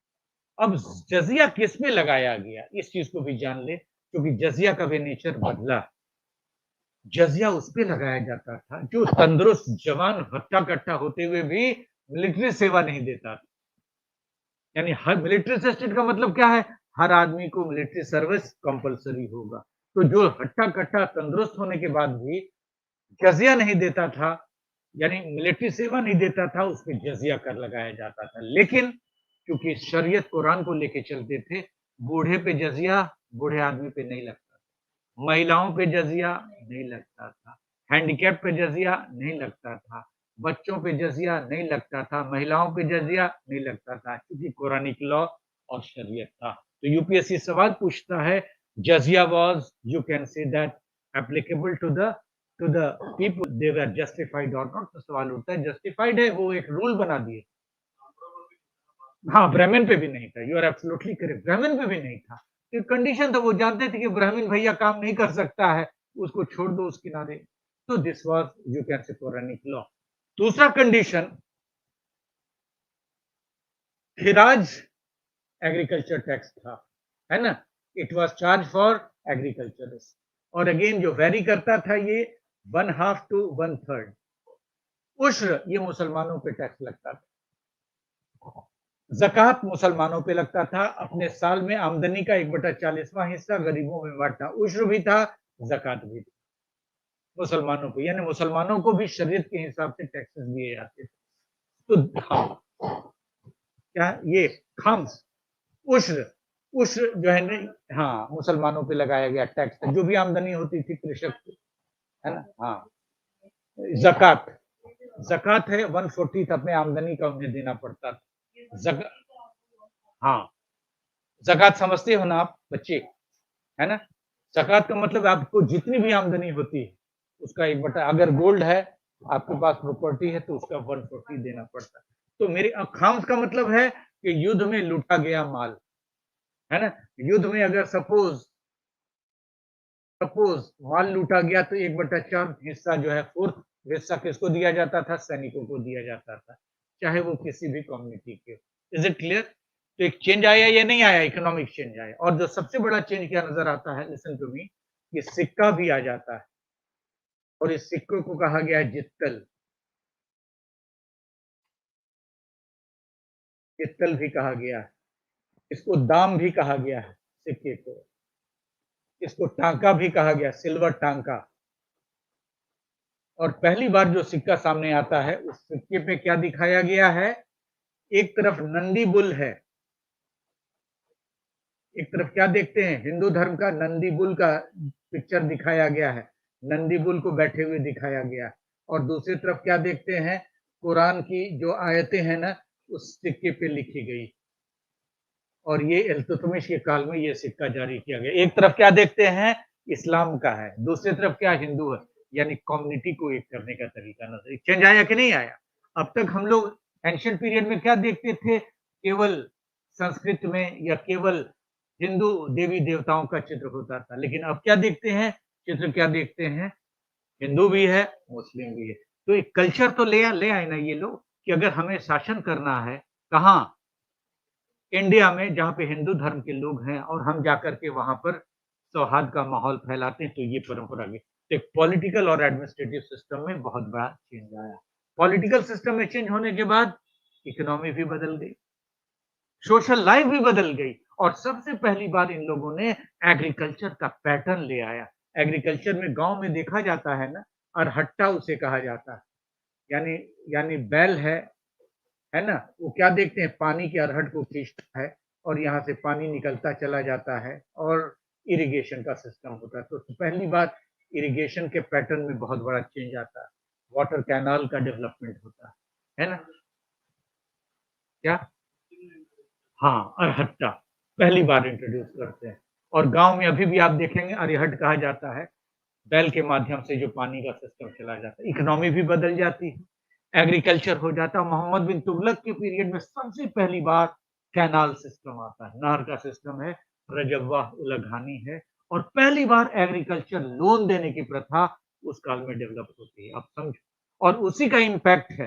[SPEAKER 1] अब जजिया किस में लगाया गया, इस चीज को भी जान ले, क्योंकि जजिया का भी नेचर बदला। जजिया उस पे लगाया जाता था जो तंदुरुस्त जवान हट्टा कट्टा होते हुए भी मिलिट्री सेवा नहीं देता। यानी हर मिलिट्री सिस्टम का मतलब क्या है, हर आदमी को मिलिट्री सर्विस कंपल्सरी होगा। तो जो हट्टा-कट्टा तंदुरुस्त होने के बाद भी जज़िया नहीं देता था, यानी मिलिट्री सेवा नहीं देता था, उस पे जज़िया कर लगाया जाता था। लेकिन क्योंकि शरीयत कुरान को लेके चलते थे, बूढ़े पे जज़िया, बूढ़े आदमी पे नहीं लगता। महिलाओं पे जज़िया नहीं लगता था, हैंडीकैप पे जज़िया नहीं लगता था, बच्चों पे जज़िया नहीं लगता था, महिलाओं पे जज़िया नहीं लगता था, क्योंकि कुरानिक लॉ और शरीयत था। तो यूपीएससी सवाल पूछता है, जज़िया was you can say that applicable to the people they were justified और नॉट। तो सवाल उठता है जस्टिफाइड है, वो एक रूल बना दिए। हाँ, ब्राह्मण पे भी नहीं था, यू आर एब्सोल्युटली करेक्ट, ब्राह्मण पे भी नहीं था। एक कंडीशन था, वो जानते थे कि ब्राह्मण भैया काम नहीं कर सकता है, उसको छोड़ दो उस किनारे। तो दिस वाज यू कैन से कुरानिक लॉ। दूसरा कंडीशन, खिराज एग्रीकल्चर टैक्स था, है ना? It was charge for agriculturist और अगेन जो वेरी करता था ये 1/2 टू 1/3। उश्र ये मुसलमानों पे टैक्स लगता था। ज़कात मुसलमानों पे लगता था, अपने साल में आमदनी का 1/40वां हिस्सा गरीबों में बाँटना। उश्र भी था, ज़कात भी थी, मुसलमानों को, यानी मुसलमानों को भी शरीयत के हिसाब से टैक्सेस दिए जाते थे। तो हाँ, क्या ये खम्स, उश्र, उश्र जो है ना, हाँ, मुसलमानों पे लगाया गया टैक्स था, जो भी आमदनी होती थी कृषक की, है ना? हाँ, ज़कात, ज़कात है 1/4 अपने आमदनी का उन्हें देना पड़ता था। ज़का हाँ, ज़कात समझते हो ना आप बच्चे, है ना? ज़कात का मतलब आपको जितनी भी आमदनी होती है, उसका 1/, अगर गोल्ड है, आपके पास प्रॉपर्टी है तो उसका 1/4 देना पड़ता है। तो मेरे खाम्स का मतलब है कि युद्ध में लूटा गया माल, है ना? युद्ध में अगर सपोज़ सपोज़ माल लूटा गया तो 1/4 हिस्सा जो है, 4th हिस्सा किसको दिया जाता था? सैनिकों को दिया जाता था, चाहे वो किसी भी कम्युनिटी के हो। Is it clear? तो एक चेंज आया या नहीं आया? इकोनॉमिक चेंज आया। और जो सबसे बड़ा चेंज क्या नज़र आता है, लिसन टू मी, ये सिक्का भी आ जाता है और इस सिक्कों को कहा गया है जित्तल। जित्तल भी कहा गया है, इसको दाम भी कहा गया है सिक्के को, इसको टाँका भी कहा गया, सिल्वर टाँका। और पहली बार जो सिक्का सामने आता है, उस सिक्के पे क्या दिखाया गया है? एक तरफ नंदी बुल है, एक तरफ क्या देखते हैं? हिंदू धर्म का नंदी बुल का पिक्चर दिखाया गया है, नंदी बुल को बैठे हुए दिखाया गया है। और दूसरी तरफ क्या देखते हैं? कुरान की जो आयतें हैं ना, उस सिक्के पे लिखी गई। और ये इल्तुतमिश के काल में ये सिक्का जारी किया गया। एक तरफ क्या देखते हैं? इस्लाम का है, दूसरी तरफ क्या? हिंदू है, यानी कम्युनिटी को एक करने का तरीका नजर चेंज आया कि नहीं आया? अब तक हम लोग एंशिएंट पीरियड में क्या देखते थे? केवल संस्कृत में या केवल हिंदू देवी-देवताओं का चित्र होता था, लेकिन अब क्या देखते हैं? चित्र क्या देखते हैं? हिंदू भी है, मुस्लिम भी है। तो एक कल्चर तो ले आए ना ये लोग, कि अगर हमें शासन करना है, कहाँ? इंडिया में, जहाँ पे हिंदू धर्म के लोग हैं और हम जाकर के वहाँ पर सौहार्द का माहौल फैलाते हैं, तो ये परंपरा गई। तो एक पॉलिटिकल और एडमिनिस्ट्रेटिव सिस्टम में बहुत बड़ा चेंज आया। पॉलिटिकल सिस्टम में चेंज होने के बाद इकोनॉमी भी बदल गई, सोशल लाइफ भी बदल गई और सबसे पहली बार इन लोगों ने एग्रीकल्चर का पैटर्न ले आया। एग्रीकल्चर में गाँव में देखा जाता है ना, अरहट्टा उसे कहा जाता है। यानी यानी बैल है ना? वो क्या देखते हैं? पानी की अरहट को खींचता है और यहाँ से पानी निकलता चला जाता है और इरिगेशन का सिस्टम होता है। तो पहली बार इरिगेशन के पैटर्न में बहुत बड़ा चेंज आता है। वाटर कैनाल का डेवलपमेंट होता है ना? क्या? हाँ, अरहट्टा पहली बार इंट्रोड्यूस करते हैं और गाँव में अभी भी आप देखेंगे अरहट कहा जाता है। बैल के माध्यम से जो पानी का सिस्टम चला जाता है, इकोनॉमी भी बदल जाती है, एग्रीकल्चर हो जाता है। मोहम्मद बिन तुगलक के पीरियड में सबसे पहली बार कैनाल सिस्टम आता है, नहर का सिस्टम है, रजवा उलघानी है और पहली बार एग्रीकल्चर लोन देने की प्रथा उस काल में डेवलप होती है। आप समझो, और उसी का इम्पैक्ट है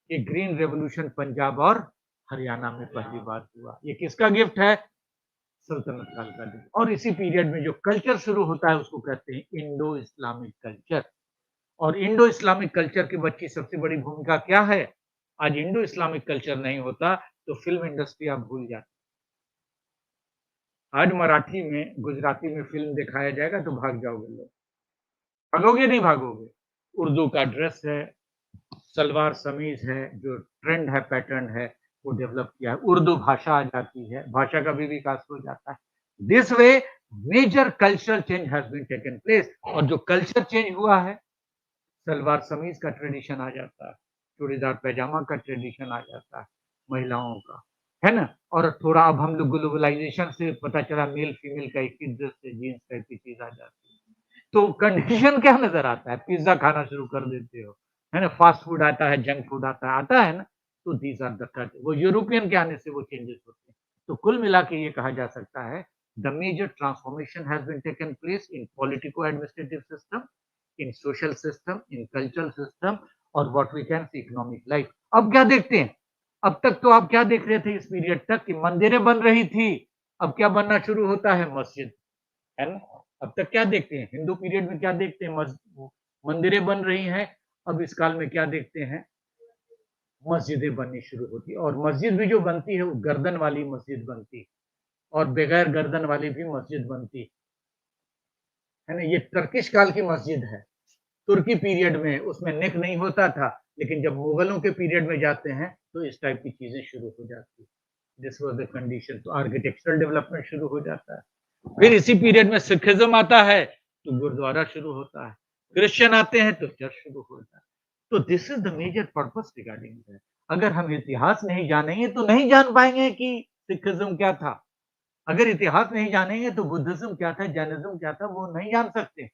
[SPEAKER 1] कि ग्रीन रेवोल्यूशन पंजाब और हरियाणा में पहली बार हुआ। ये किसका गिफ्ट है? सल्तनत काल का गिफ्ट। और इसी पीरियड में जो कल्चर शुरू होता है उसको कहते हैं इंडो इस्लामिक कल्चर। और इंडो इस्लामिक कल्चर की बच्ची सबसे बड़ी भूमिका क्या है? आज इंडो इस्लामिक कल्चर नहीं होता तो फिल्म इंडस्ट्री आप भूल जाते। आज मराठी में, गुजराती में फ़िल्म दिखाया जाएगा तो भाग जाओगे लोग। भागोगे नहीं भागोगे? उर्दू का ड्रेस है, सलवार समीज़ है, जो ट्रेंड है, पैटर्न है, वो डेवलप किया है। उर्दू भाषा आ जाती है, भाषा का भी विकास हो जाता है। This way major cultural change has been taken place और जो कल्चर चेंज हुआ है, सलवार समीज़ का ट्रेडिशन आ जाता है, चूड़ीदार पैजामा का ट्रेडिशन आ जाता है, महिलाओं का, है ना? और थोड़ा अब हम लोग ग्लोबलाइज़ेशन से पता चला मेल-फीमेल का एक ही ड्रेस से जीन्स टाइप की चीज़ आ जाती है। तो कंडीशन क्या नज़र आता है? पिज़्ज़ा खाना शुरू कर देते हो, है ना? फ़ास्ट फूड आता है, जंक फूड आता है ना? तो दीज़ आर द कट वो यूरोपियन के आने से वो चेंजेज़ होते हैं। तो कुल मिला के ये कहा जा सकता है, the major transformation has been taken place in politico administrative system, in social system, in cultural system और what we can see economic life. अब क्या देखते हैं? अब तक तो आप क्या देख रहे थे इस पीरियड तक कि मंदिरें बन रही थी, अब क्या बनना शुरू होता है? मस्जिद। है ना? अब तक क्या देखते हैं? हिंदू पीरियड में क्या देखते हैं? मंदिरें बन रही हैं, अब इस काल में क्या देखते हैं? मस्जिदें बननी शुरू होती है और मस्जिद भी जो बनती है, वो गर्दन वाली मस्जिद बनती है और बगैर गर्दन वाली भी मस्जिद बनती है ना? ये टर्किश काल की मस्जिद है। तुर्की पीरियड में उसमें नेक नहीं होता था, लेकिन जब मुगलों के पीरियड में जाते हैं, तो इस टाइप की चीज़ें शुरू हो जाती हैं। दिस वाज़ द कंडीशन तो आर्किटेक्चरल डेवलपमेंट शुरू हो जाता है। फिर इसी पीरियड में सिखिज़्म आता है, तो गुरुद्वारा शुरू होता है। क्रिश्चियन आते हैं, तो चर्च शुरू होता है। तो this is the major purpose regarding that. अगर हम इतिहास नहीं जानेंगे, तो नहीं जान पाएँगे कि सिखिज़्म क्या था। अगर इतिहास नहीं जानेंगे, तो बुद्धिज़्म क्या था, जैनिज़्म क्या था, वो नहीं जान सकते।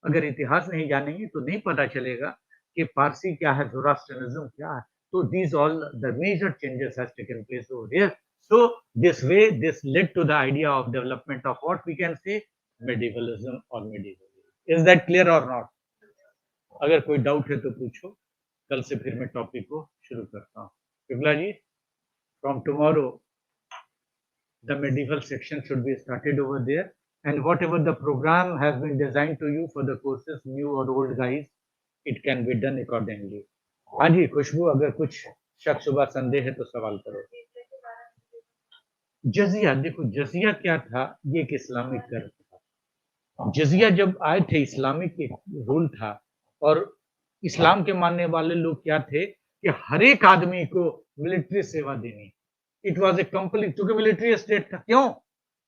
[SPEAKER 1] अगर इतिहास नहीं जानेंगे, तो नहीं पता चलेगा कि पारसी क्या है, ज़ोरास्ट्रियनिज़्म क्या है। तो these all the major changes has taken place over here. So this way, this led to the idea of development of what we can say medievalism or medievalism. Is that clear or not? अगर कोई doubt है तो पूछो कल से फिर मैं topic को शुरू करता हूँ Vimala ji from tomorrow the medieval section should be started over there and whatever the program has been designed to you for the courses new or old guys it can be done accordingly हाँ जी खुशबू अगर कुछ शक शुबा संदेह है तो सवाल करो जजिया देखो जजिया क्या था ये एक इस्लामिक कर था जजिया जब आए थे इस्लामिक एक रूल था और इस्लाम के मानने वाले लोग क्या थे कि हर एक आदमी को मिलिट्री सेवा देनी इट वॉज ए कंपनी क्योंकि मिलिट्री स्टेट था क्यों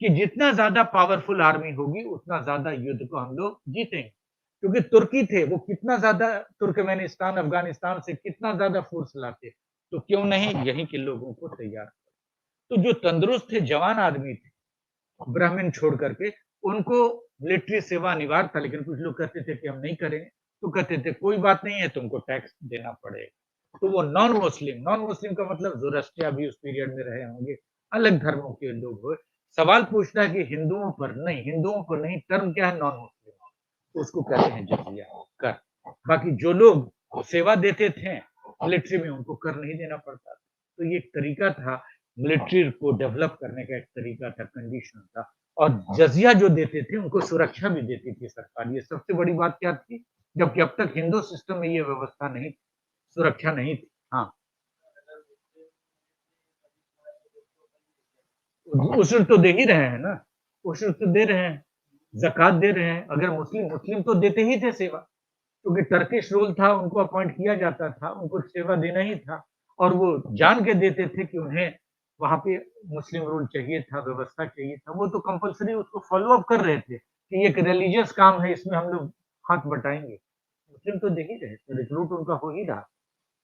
[SPEAKER 1] कि जितना ज्यादा पावरफुल आर्मी होगी उतना ज्यादा युद्ध को हम लोग जीतेंगे क्योंकि तुर्की थे वो कितना ज्यादा तुर्कमेनिस्तान अफगानिस्तान से कितना ज्यादा फोर्स लाते तो क्यों नहीं यहीं के लोगों को तैयार तो जो तंदुरुस्त थे जवान आदमी थे ब्राह्मण छोड़ करके उनको मिलिट्री सेवा अनिवार्य था लेकिन कुछ लोग कहते थे कि हम नहीं करेंगे तो कहते थे कोई बात नहीं है तुमको टैक्स देना पड़ेगा तो वो नॉन मुस्लिम का मतलब जोरस्ट्रिया भी उस पीरियड में रहे होंगे अलग धर्मों के लोग हुए सवाल पूछता है कि हिंदुओं पर नहीं टर्म क्या है नॉन मुस्लिम तो उसको कहते हैं जजिया कर बाकी जो लोग सेवा देते थे मिलिट्री में उनको कर नहीं देना पड़ता तो ये एक तरीका था मिलिट्री को डेवलप करने का एक तरीका था कंडीशन था और जजिया जो देते थे उनको सुरक्षा भी देती थी सरकार ये सबसे बड़ी बात क्या थी जबकि अब तक हिंदू सिस्टम में ये व्यवस्था नहीं सुरक्षा नहीं थी हाँ उसूल तो दे ही रहे हैं ना उसूल तो दे रहे हैं जक़ात दे रहे हैं अगर मुस्लिम मुस्लिम तो देते ही थे सेवा क्योंकि टर्किश रूल था उनको अपॉइंट किया जाता था उनको सेवा देना ही था और वो जान के देते थे कि उन्हें वहां पे मुस्लिम रूल चाहिए था व्यवस्था चाहिए था वो तो कंपलसरी उसको फॉलो अप कर रहे थे कि एक रिलीजियस काम है इसमें हम लोग हाथ बटाएंगे मुस्लिम तो दे ही रहे थे रिक्रूट उनका हो ही रहा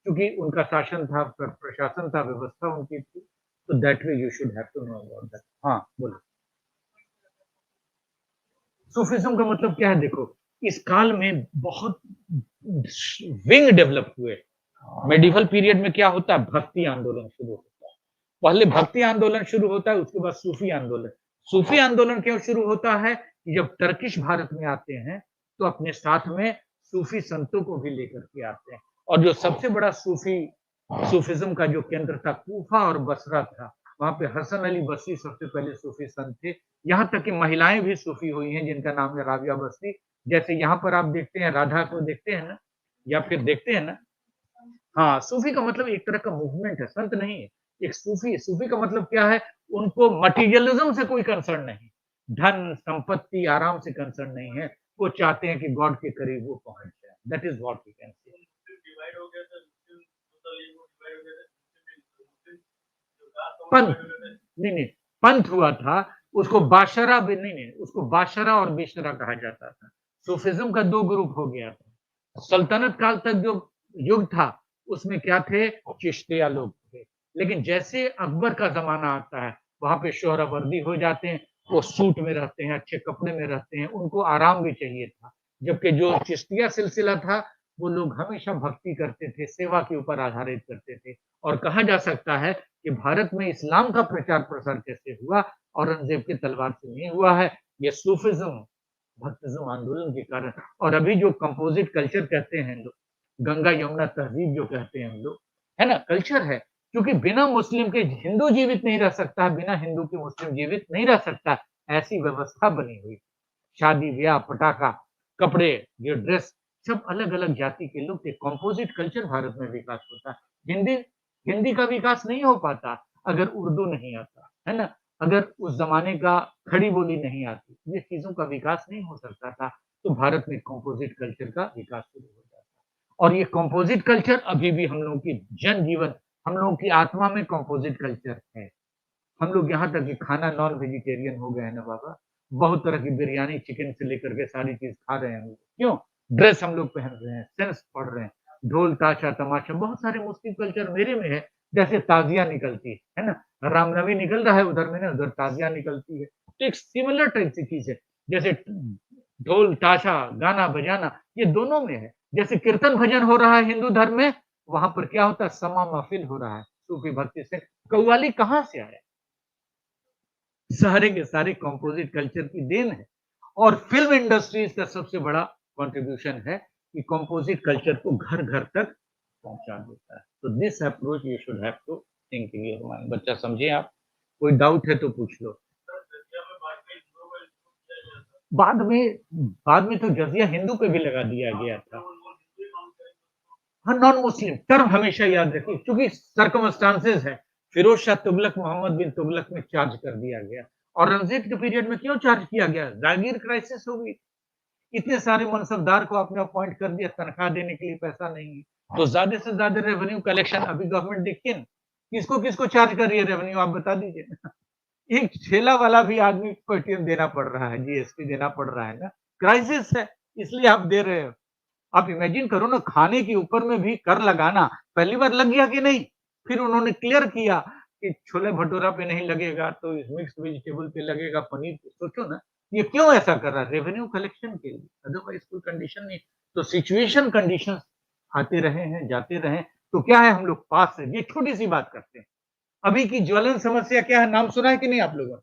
[SPEAKER 1] क्योंकि उनका शासन था प्रशासन था व्यवस्था उनकी थी तो that way you should have to know about that हाँ बोलो सूफिज्म का मतलब क्या है देखो इस काल में बहुत विंग डेवलप हुए मेडिवल पीरियड में क्या होता है भक्ति आंदोलन शुरू होता है पहले भक्ति आंदोलन शुरू होता है उसके बाद सूफी आंदोलन क्यों शुरू होता है कि जब टर्किश भारत में आते हैं तो अपने साथ में सूफी संतों को भी लेकर के आते हैं और जो सबसे बड़ा सूफिज्म का जो केंद्र था कूफा और बसरा था वहां पे हसन अली बसरी सबसे पहले सूफी संत थे यहाँ तक कि महिलाएं भी सूफी हुई हैं जिनका नाम है राबिया बसरी जैसे यहाँ पर आप देखते हैं राधा को देखते हैं ना या फिर देखते हैं ना हाँ सूफी का मतलब एक तरह का मूवमेंट है संत नहीं है एक सूफी का मतलब क्या है उनको मटीरियलिज्म से कोई कंसर्न नहीं धन संपत्ति आराम से कंसर्न नहीं है, वो चाहते हैं कि गॉड के करीब वो पहुंच जाए। That is what we can say. पंथ नहीं नहीं, पंथ हुआ था, उसको बाशरा भी नहीं नहीं, उसको बाशरा और बिशरा कहा जाता था। सूफिज्म का दो ग्रुप हो गया था। सल्तनत काल तक जो युग था उसमें क्या थे, चिश्तिया लोग थे। लेकिन जैसे अकबर का जमाना आता है, वहां पे शोहरावर्दी हो जाते हैं, वो सूट में रहते हैं, अच्छे कपड़े में रहते हैं, उनको आराम भी चाहिए था। जबकि जो चिश्तिया सिलसिला था, वो लोग हमेशा भक्ति करते थे, सेवा के ऊपर आधारित करते थे। और कहा जा सकता है कि भारत में इस्लाम का प्रचार प्रसार कैसे हुआ, औरंगजेब की तलवार से नहीं हुआ है, ये सूफिज्म भक्तिज्म आंदोलन के कारण। और अभी जो कंपोजिट कल्चर कहते हैं लोग, गंगा यमुना तहजीब जो कहते हैं हम लोग, है ना, कल्चर है। क्योंकि बिना मुस्लिम के हिंदू जीवित नहीं रह सकता, बिना हिंदू के मुस्लिम जीवित नहीं रह सकता, ऐसी व्यवस्था बनी हुई। शादी ब्याह पटाखा कपड़े ये ड्रेस सब अलग अलग जाति के लोग थे। कंपोजिट कल्चर भारत में विकास होता है। हिंदी हिंदी का विकास नहीं हो पाता अगर उर्दू नहीं आता, है ना, अगर उस जमाने का खड़ी बोली नहीं आती, ये चीजों का विकास नहीं हो सकता था। तो भारत में कंपोजिट कल्चर का विकास शुरू हो जाता। और ये कंपोजिट कल्चर अभी भी हम लोगों की जनजीवन, हम लोगों की आत्मा में कंपोजिट कल्चर है। हम लोग यहाँ तक कि खाना नॉन वेजिटेरियन हो गए हैं ना बाबा, बहुत तरह की बिरयानी चिकन से लेकर के सारी चीज खा रहे हैं हम लोग। क्यों? ड्रेस हम लोग पहन रहे हैं, सेंस पढ़ रहे हैं, ढोल ताशा तमाशा बहुत सारे मुस्लिम कल्चर मेरे में है। जैसे ताजिया निकलती है ना, रामनवमी निकल रहा है उधर में ना, उधर ताजिया निकलती है। तो एक सिमिलर टाइप की चीज है। जैसे ढोल ताशा गाना बजाना ये दोनों में है। जैसे कीर्तन भजन हो रहा है हिंदू धर्म में, वहां पर क्या होता है, समा महफिल हो रहा है सूफी भक्ति से। कव्वाली कहाँ से आया? सारे के सारे कंपोजिट कल्चर की देन है। और फिल्म इंडस्ट्रीज का सबसे बड़ा कंट्रीब्यूशन है कि कंपोजिट कल्चर को घर घर तक पहुंचा देता है। तो this approach you should have to think in your mind. बच्चा समझे आप? कोई डाउट है तो पूछ लो। बाद में तो जजिया हिंदू पे भी लगा दिया गया था। हाँ, नॉन मुस्लिम टर्म हमेशा याद रखिए, क्योंकि सर्कमस्टांसेस है। फिरोज शाह तुगलक मोहम्मद बिन तुगलक में चार्ज कर दिया गया। औरंगजेब के पीरियड में क्यों चार्ज किया गया? जागीर क्राइसिस हो गई। इतने सारे मनसबदार को आपने अपॉइंट कर दिया, तनख्वाह देने के लिए पैसा नहीं है, तो ज्यादा से ज्यादा रेवेन्यू कलेक्शन अभी गवर्नमेंट देखिए ना, किसको किसको चार्ज कर रही है रेवेन्यू, आप बता दीजिए। एक ठेला वाला भी आदमी को एटीएम देना पड़ रहा है, जीएसटी देना पड़ रहा है ना, क्राइसिस है, इसलिए आप दे रहे हो। आप इमेजिन करो ना, खाने के ऊपर में भी कर लगाना, पहली बार लग गया कि नहीं, फिर उन्होंने क्लियर किया कि छोले भटूरा पे नहीं लगेगा तो मिक्स वेजिटेबल पे लगेगा, पनीर पे। सोचो ना, ये क्यों ऐसा कर रहा है? रेवेन्यू कलेक्शन के लिए, अदरवाइज कोई कंडीशन नहीं। तो सिचुएशन कंडीशन आते रहे हैं जाते रहे, तो क्या है, हम लोग पास है। ये छोटी सी बात करते हैं। अभी की ज्वलन समस्या क्या है, नाम सुना है कि नहीं आप लोगों ने?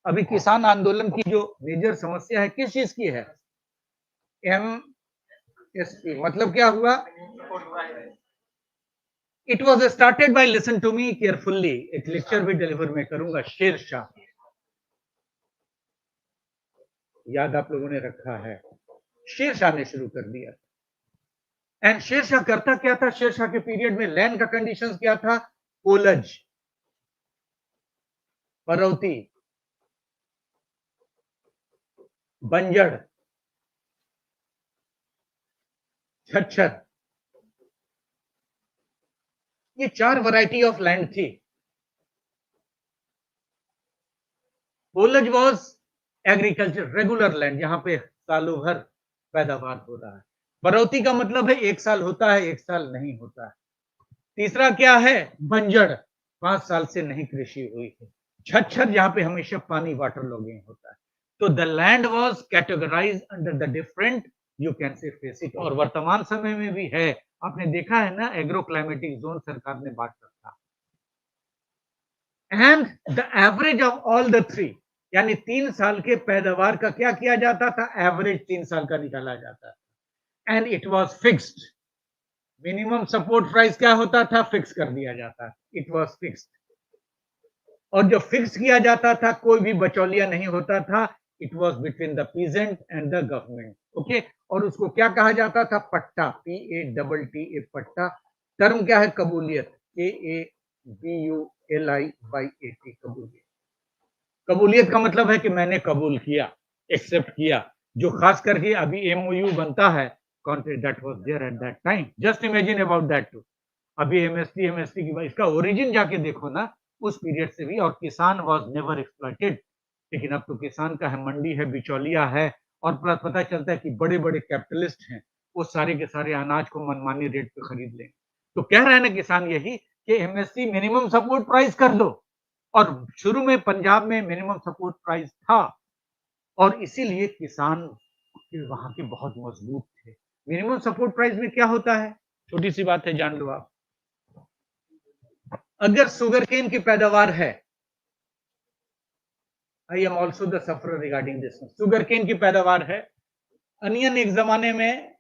[SPEAKER 1] अभी किसान आंदोलन की जो मेजर समस्या है किस चीज की है? एमएसपी मतलब क्या हुआ? It was started by, listen to me carefully, एक लेक्चर भी डिलीवर मैं करूंगा, शेर शाह, याद आप लोगों ने रखा है, शेर शाह ने शुरू कर दिया। एंड शेर शाह करता क्या था? शेर शाह के पीरियड में लैंड का कंडीशंस क्या था? ओलज, परौती, बंजड़, छच्छर, ये 4 वैरायटी ऑफ लैंड थी। ओलज वॉज एग्रीकल्चर रेगुलर लैंड, जहां पे सालों भर पैदावार हो रहा है। बरौती का मतलब है 1 साल होता है 1 साल नहीं होता है। तीसरा क्या है? बंजड़, 5 साल से नहीं कृषि हुई है। छच्छर, जहां पे हमेशा पानी वाटर लॉगिंग होता है। तो the land was categorize under the different, you can say face it, और वर्तमान समय में भी है। आपने देखा है ना, एग्रो क्लाइमेटिक जोन सरकार ने बांट रखा। And the average of all the three, यानी 3 साल के पैदावार का क्या किया जाता था? एवरेज 3 साल का निकाला जाता था। And it was fixed. Minimum support price क्या होता था? फिक्स कर दिया जाता, इट वॉज फिक्स्ड। और जो फिक्स किया जाता था, कोई भी बचौलिया नहीं होता था। It was between the peasant and the government. Okay, और उसको क्या कहा जाता था? पट्टा, PATTA, पट्टा। टर्म क्या है? कबूलियत, KABULIYAT, कबूलियत। कबूलियत का मतलब है कि मैंने कबूल किया, एक्सेप्ट किया, जो खास करके अभी एमओयू बनता है, contract that was there at that time, just imagine about that too. अभी एमएसपी की इसका ओरिजिन जाके देखो ना, उस पीरियड से भी, और किसान वाज नेवर एक्सप्लॉइटेड। लेकिन अब तो किसान का है, मंडी है, बिचौलिया है, और पता चलता है कि बड़े-बड़े कैपिटलिस्ट हैं, वो सारे के सारे अनाज को मनमानी रेट पे खरीद लेंगे। तो कह रहे हैं ना किसान यही कि एमएसपी मिनिमम सपोर्ट प्राइस कर दो, और शुरू में पंजाब में मिनिमम सपोर्ट प्राइस था, और इसीलिए किसान वहां के बहुत मजबूत थे। मिनिमम सपोर्ट प्राइस में क्या होता है, छोटी सी बात है, जान लो आप। अगर शुगर केन की पैदावार है, I am also the suffer regarding this, sugar cane की पैदावार है, अनियन एक जमाने में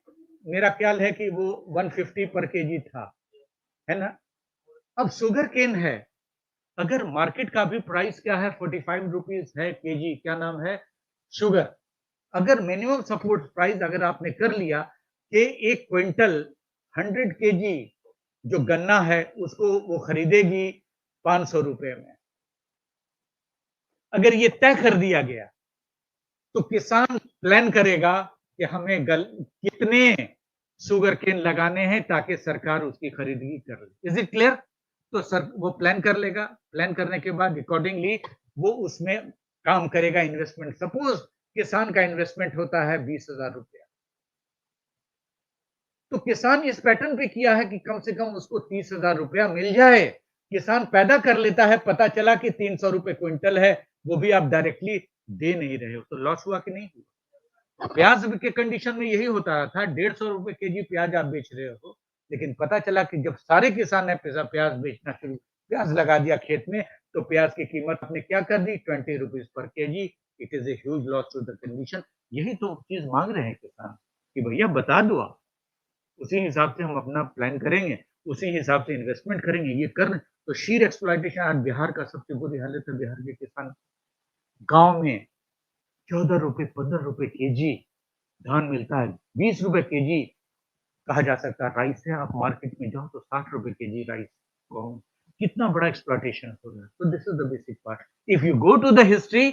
[SPEAKER 1] मेरा ख्याल है कि वो 150 पर केजी था, है ना। अब शुगर केन है, अगर मार्केट का भी प्राइस क्या है, 45 रुपीज है केजी, क्या नाम है, शुगर। अगर मिनिमम सपोर्ट प्राइस अगर आपने कर लिया कि एक क्विंटल 100 केजी जो गन्ना है उसको वो खरीदेगी 500 रुपए में, अगर ये तय कर दिया गया, तो किसान प्लान करेगा कि हमें कितने शुगर केन लगाने हैं ताकि सरकार उसकी खरीदगी कर ले। Is it clear? तो सर वो प्लान कर लेगा, प्लान करने के बाद अकॉर्डिंगली वो उसमें काम करेगा, इन्वेस्टमेंट। सपोज किसान का इन्वेस्टमेंट होता है 20,000 रुपया, तो किसान इस पैटर्न पे किया है कि कम से कम उसको 30,000 रुपया मिल जाए। किसान पैदा कर लेता है, पता चला कि 300 रुपए क्विंटल है, वो भी आप डायरेक्टली दे नहीं रहे हो, तो लॉस हुआ कि नहीं हुआ? प्याज के कंडीशन में यही होता था, 150 रुपए केजी प्याज आप बेच रहे हो, लेकिन पता चला कि जब सारे किसान ने प्याज बेचना शुरू, प्याज लगा दिया खेत में, तो प्याज की कीमत आपने क्या कर दी, 20 rupees per KG. It is a huge loss to the condition. यही तो चीज मांग रहे हैं किसान कि भैया बता दो आप, उसी हिसाब से हम अपना प्लान करेंगे, उसी हिसाब से इन्वेस्टमेंट करेंगे। ये कर, तो शीर एक्सप्लॉइटेशन आज बिहार का सबसे बुरी हालत है। बिहार के किसान गांव में 14 रुपए 15 रुपए केजी धान मिलता है, 20 रुपए केजी कहा जा सकता है राइस है। आप मार्केट में जाओ तो 60 रुपए केजी राइस, कितना बड़ा एक्सप्लॉइटेशन हो रहा है। तो this is the basic part. If you go to the history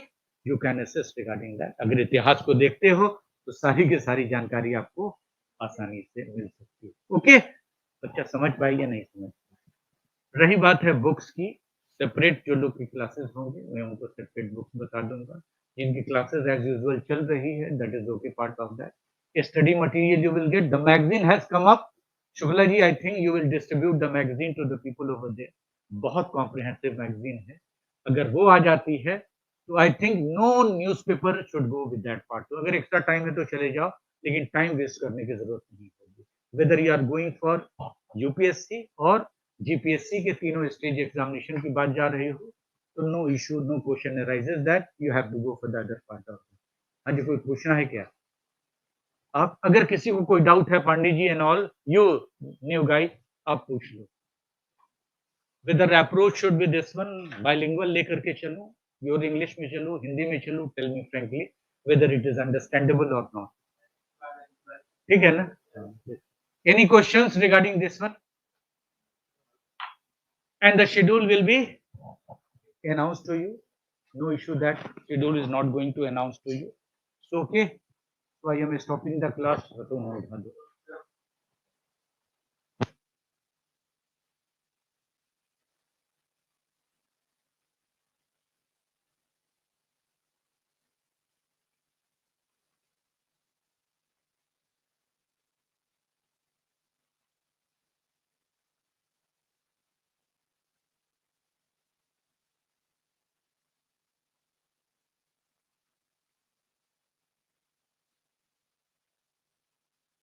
[SPEAKER 1] you can assess regarding that. अगर इतिहास को देखते हो तो सारी की सारी जानकारी आपको आसानी से मिल सकती है। ओके, बच्चा समझ पाए या नहीं समझ पाए। रही बात है बुक्स की, सेपरेट जो लोग की क्लासेस होंगे मैं उनको सेपरेट बुक्स बता दूंगा। जिनकी क्लासेस एज यूजुअल चल रही है, that is okay, part of that study material you will get. The magazine has come up, Shukla ji, I think you will distribute the magazine to the people over there. बहुत comprehensive magazine है, अगर वो आ जाती है तो I think no newspaper should go with that part. तो अगर एक्स्ट्रा टाइम है तो चले जाओ, लेकिन टाइम वेस्ट करने की जरूरत नहीं होगी। Whether you are going for UPSC और जीपीएससी के तीनों स्टेज एग्जामिनेशन की बात जा रही हो, तो no issue, no question arises that you have to go for the other part of. हाँ जी, कोई पूछना है क्या? आप अगर किसी को कोई डाउट है, Pandey ji and all, you new guide, आप पूछ लो। Whether approach should be this one, bilingual लेकर के चलो, योर इंग्लिश में चलो, हिंदी में चलो, tell me frankly whether it is understandable और नॉट। ठीक है ना? Any questions regarding this one? And the schedule will be announced to you. No issue that schedule is not going to announce to you. So okay, so I am stopping the class.